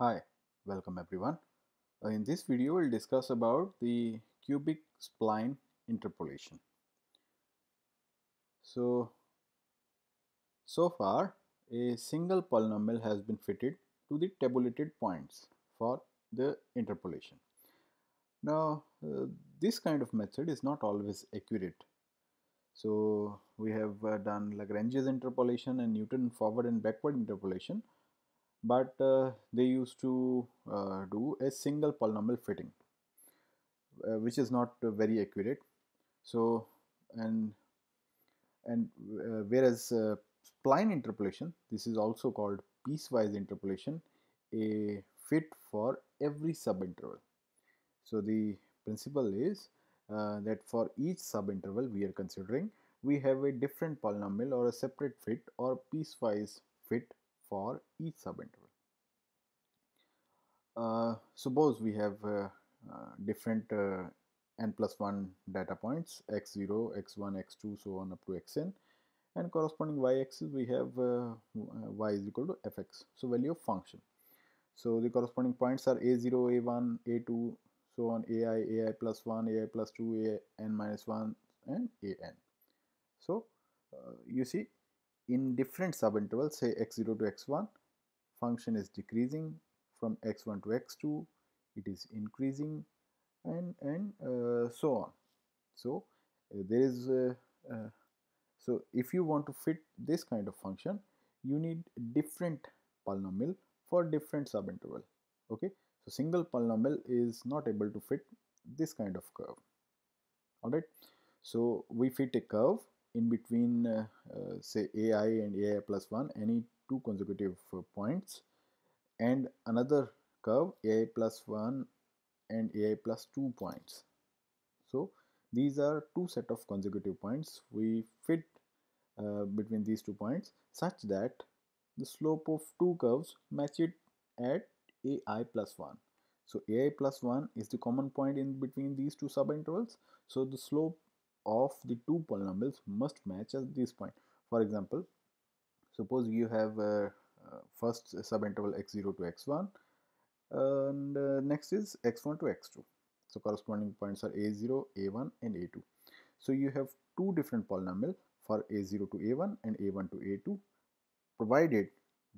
Hi, welcome everyone. In this video, we'll discuss about the cubic spline interpolation. So far, a single polynomial has been fitted to the tabulated points for the interpolation. Now, this kind of method is not always accurate. So we have done Lagrange's interpolation and Newton forward and backward interpolation, but they used to do a single polynomial fitting. Which is not very accurate. So and whereas spline interpolation, this is also called piecewise interpolation, a fit for every subinterval. So the principle is that for each subinterval we are considering, we have a different polynomial or a separate fit or piecewise fit for each subinterval. Suppose we have different n plus 1 data points x0, x1, x2, so on up to xn, and corresponding y-axis we have y is equal to fx, so value of function. So the corresponding points are a0, a1, a2, so on, ai plus 1, ai plus 2, an minus 1, and an. So you see, in different subintervals, say x0 to x1, function is decreasing, from x1 to x2 it is increasing, and so on. So there is so if you want to fit this kind of function, you need different polynomial for different subinterval. Okay, so single polynomial is not able to fit this kind of curve. All right, so we fit a curve in between say ai and ai plus 1, any two consecutive points, and another curve ai plus 1 and ai plus 2 points. So these are two set of consecutive points. We fit between these 2 points such that the slope of two curves match it at ai plus 1. So ai plus 1 is the common point in between these two subintervals. So the slope of the two polynomials must match at this point. For example, suppose you have first subinterval x0 to x1, and next is x1 to x2. So corresponding points are a0, a1, and a2. So you have two different polynomial for a0 to a1 and a1 to a2, provided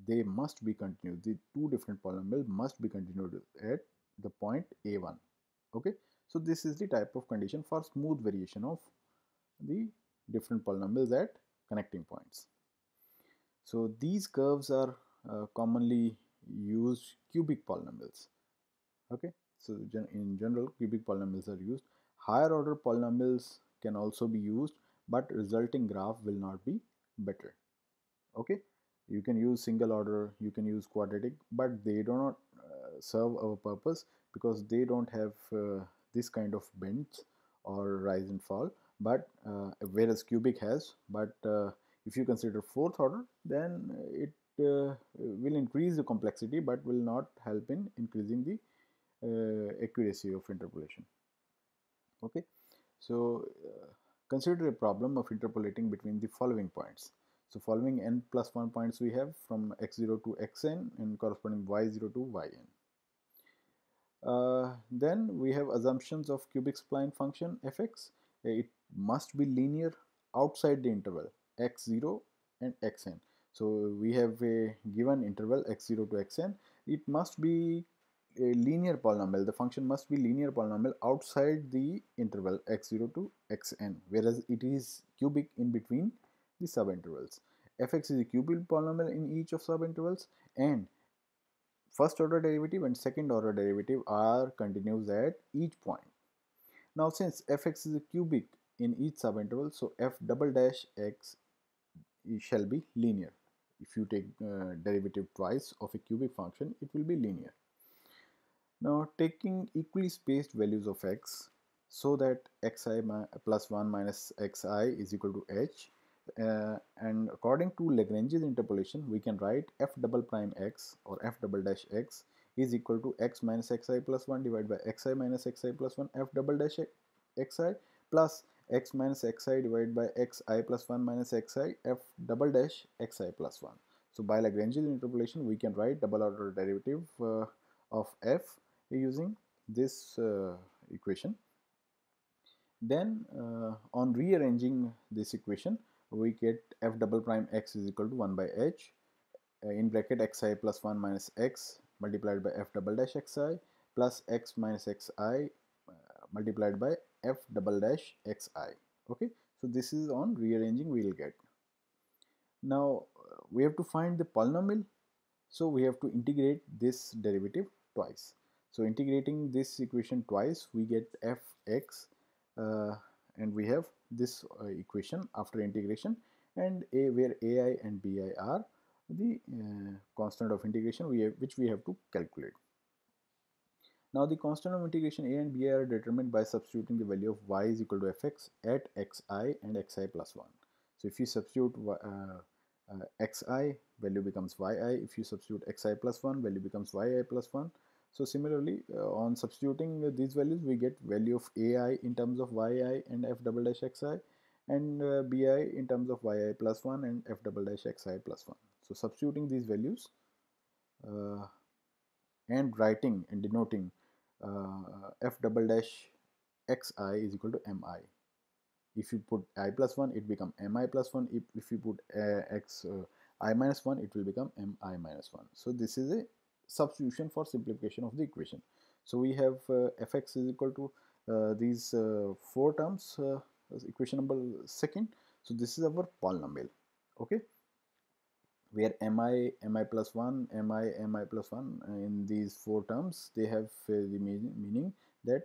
they must be continued. The two different polynomial must be continued at the point a1. Okay, so this is the type of condition for smooth variation of the different polynomials at connecting points. So these curves are commonly used cubic polynomials. Okay, so in general cubic polynomials are used. Higher order polynomials can also be used, but resulting graph will not be better. Okay, you can use single order, you can use quadratic, but they do not serve our purpose because they don't have this kind of bends or rise and fall, but whereas cubic has. But if you consider fourth order, then it will increase the complexity but will not help in increasing the accuracy of interpolation. Okay, so consider a problem of interpolating between the following points. So following n plus 1 points we have from x0 to xn and corresponding y0 to yn. Then we have assumptions of cubic spline function fx. It must be linear outside the interval x0 and xn. So we have a given interval x0 to xn. It must be a linear polynomial. The function must be linear polynomial outside the interval x0 to xn, whereas it is cubic in between the subintervals. Fx is a cubic polynomial in each of subintervals, and first order derivative and second order derivative are continuous at each point. Now since fx is a cubic in each subinterval, so f double dash x shall be linear. If you take derivative twice of a cubic function, it will be linear. Now taking equally spaced values of x, so that xi plus 1 minus xi is equal to h, and according to Lagrange's interpolation, we can write f double prime x or f double dash x is equal to x minus xi plus 1 divided by xi minus xi plus 1 f double dash xi plus x minus xi divided by xi plus 1 minus xi f double dash xi plus 1. So by Lagrange's interpolation, we can write double order derivative of f using this equation. Then on rearranging this equation, we get f double prime x is equal to 1 by h in bracket xi plus 1 minus x multiplied by f double dash xi plus x minus xi multiplied by f double dash xi. Okay, so this is on rearranging we will get. Now we have to find the polynomial, so we have to integrate this derivative twice. So integrating this equation twice, we get fx and we have this equation after integration, and where ai and bi are the constant of integration which we have to calculate. Now the constant of integration a and b are determined by substituting the value of y is equal to fx at xi and xi plus 1. So if you substitute xi, value becomes yi. If you substitute xi plus 1, value becomes yi plus 1. So similarly, on substituting these values, we get value of ai in terms of yi and f double dash xi, and bi in terms of yi plus 1 and f double dash xi plus 1. So substituting these values and writing and denoting f double dash xi is equal to mi. If you put I plus 1, it becomes mi plus 1. If you put I minus 1, it will become mi minus 1. So this is a substitution for simplification of the equation. So we have fx is equal to these four terms, equation number second. So this is our polynomial. Okay, where mi plus 1, mi plus 1 in these four terms, they have the meaning that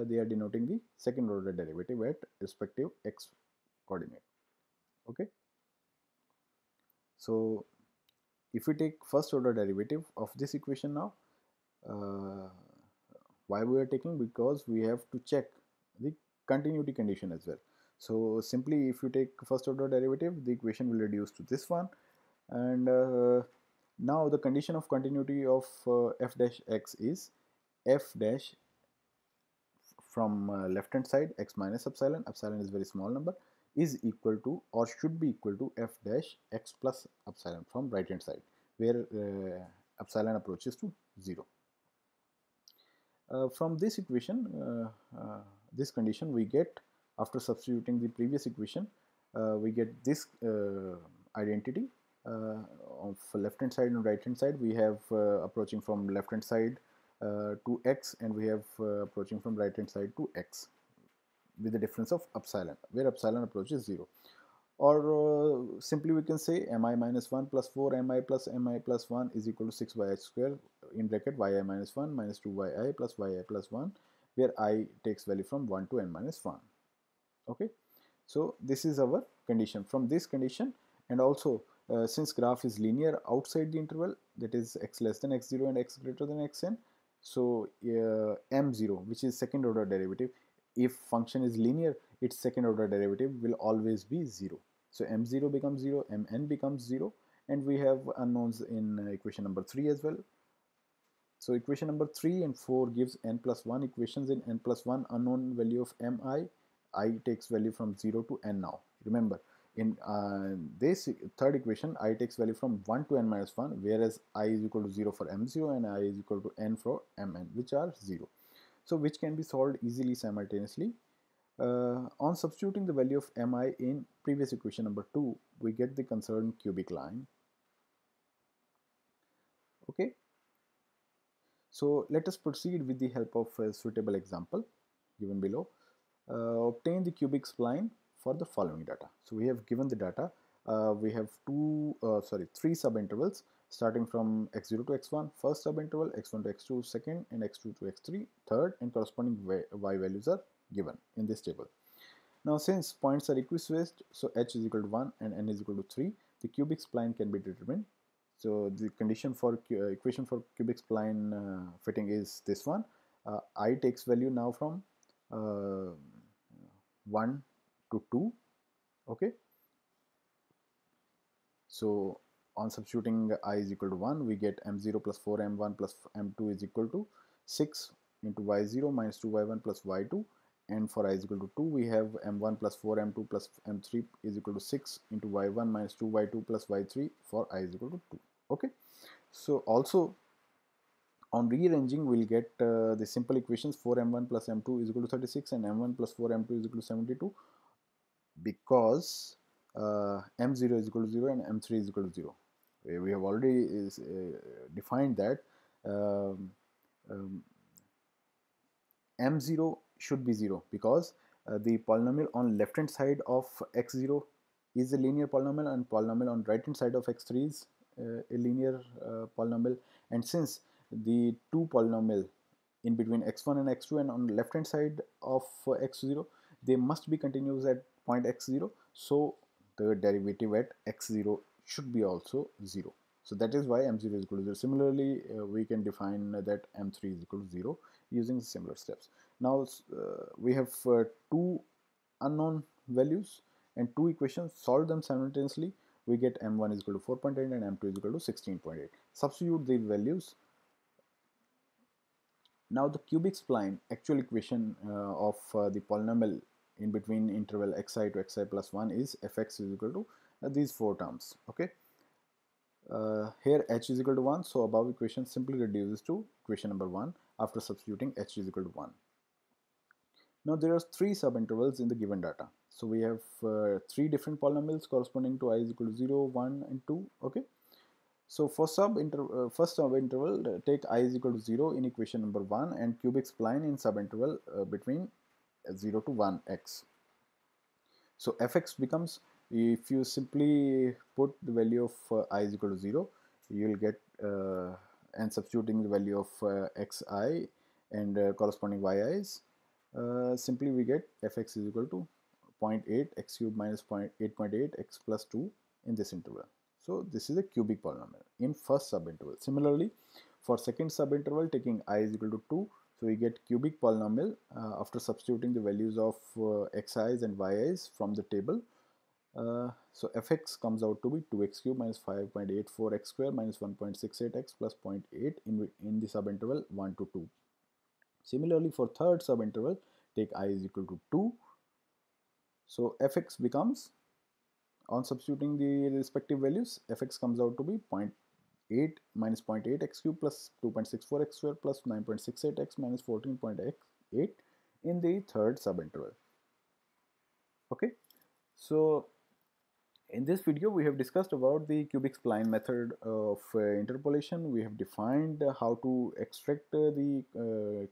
they are denoting the second order derivative at respective x coordinate. Okay, so if we take first order derivative of this equation now, why we are taking? Because we have to check the continuity condition as well. So simply if you take first order derivative, the equation will reduce to this one, and now the condition of continuity of f dash x is f dash from left hand side x minus epsilon, epsilon is very small number, is equal to or should be equal to f dash x plus epsilon from right hand side, where epsilon approaches to 0. From this equation, this condition we get after substituting the previous equation, we get this identity of left hand side and right hand side. We have approaching from left hand side to x, and we have approaching from right hand side to x with the difference of epsilon, where epsilon approaches 0. Or simply we can say mi minus 1 plus 4 mi plus 1 is equal to 6y square in bracket yi minus 1 minus 2yi plus yi plus 1, where I takes value from 1 to n minus 1. Okay, so this is our condition. From this condition, and also since graph is linear outside the interval, that is x less than x0 and x greater than xn, so m0, which is second order derivative, if function is linear, its second order derivative will always be 0. So m0 becomes 0, mn becomes 0, and we have unknowns in equation number 3 as well. So equation number 3 and 4 gives n plus 1 equations in n plus 1 unknown value of mi. I takes value from 0 to n now. Remember, in this third equation, I takes value from 1 to n minus 1, whereas I is equal to 0 for m0 and I is equal to n for mn, which are 0. So which can be solved easily simultaneously. On substituting the value of mi in previous equation number 2, we get the concerned cubic line. Okay, so let us proceed with the help of a suitable example given below. Obtain the cubic spline for the following data. So we have given the data. We have three subintervals starting from x0 to x1, first subinterval, x1 to x2 second, and x2 to x3 third, and corresponding y values are given in this table. Now since points are equispaced, so h is equal to 1 and n is equal to 3, the cubic spline can be determined. So the condition for equation for cubic spline fitting is this one. I takes value now from 1 to 2. Okay, so on substituting I is equal to 1, we get m0 plus 4m1 plus m2 is equal to 6 into y0 minus 2y1 plus y2, and for I is equal to 2, we have m1 plus 4m2 plus m3 is equal to 6 into y1 minus 2y2 plus y3 for I is equal to 2. Okay, so also on rearranging we'll get the simple equations 4m1 plus m2 is equal to 36 and m1 plus 4m2 is equal to 72, because m0 is equal to 0 and m3 is equal to 0. We have already defined that um, um, m0 should be 0 because the polynomial on left hand side of x0 is a linear polynomial and polynomial on right hand side of x3 is a linear polynomial, and since the two polynomial in between x1 and x2 and on the left hand side of x0 they must be continuous at point x0, so the derivative at x0 should be also 0. So that is why m0 is equal to 0. Similarly, we can define that m3 is equal to 0 using similar steps. Now we have two unknown values and two equations. Solve them simultaneously. We get m1 is equal to 4.8 and m2 is equal to 16.8. Substitute these values. Now the cubic spline actual equation of the polynomial in between interval xi to xi plus 1 is fx is equal to these four terms. Okay. Here h is equal to 1, so above equation simply reduces to equation number 1 after substituting h is equal to 1. Now there are three subintervals in the given data. So we have three different polynomials corresponding to I is equal to 0, 1 and 2. Okay. So for first subinterval, take I is equal to 0 in equation number 1 and cubic spline in subinterval between 0 to 1x. So fx becomes, if you simply put the value of I is equal to 0, you will get and substituting the value of xi and corresponding yi's, simply we get fx is equal to 0.8 x cube minus 8.8 x plus 2 in this interval. So this is a cubic polynomial in first subinterval. Similarly, for second subinterval, taking I is equal to 2, so we get cubic polynomial after substituting the values of xi's and yi's from the table. So fx comes out to be 2x cube minus 5.84 x square minus 1.68 x plus 0.8 in the subinterval 1 to 2. Similarly, for third subinterval, take I is equal to 2. So fx becomes, on substituting the respective values, fx comes out to be 0.8 minus 0.8 x cube plus 2.64 x square plus 9.68 x minus 14.8 in the third subinterval. Okay, so in this video we have discussed about the cubic spline method of interpolation. We have defined how to extract the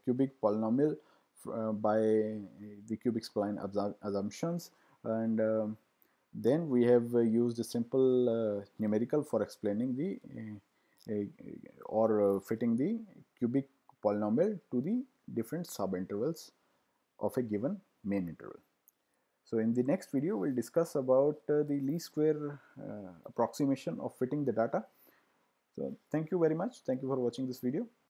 cubic polynomial by the cubic spline assumptions, and then we have used a simple numerical for explaining the or fitting the cubic polynomial to the different subintervals of a given main interval. So in the next video we'll discuss about the least square approximation of fitting the data. So thank you very much. Thank you for watching this video.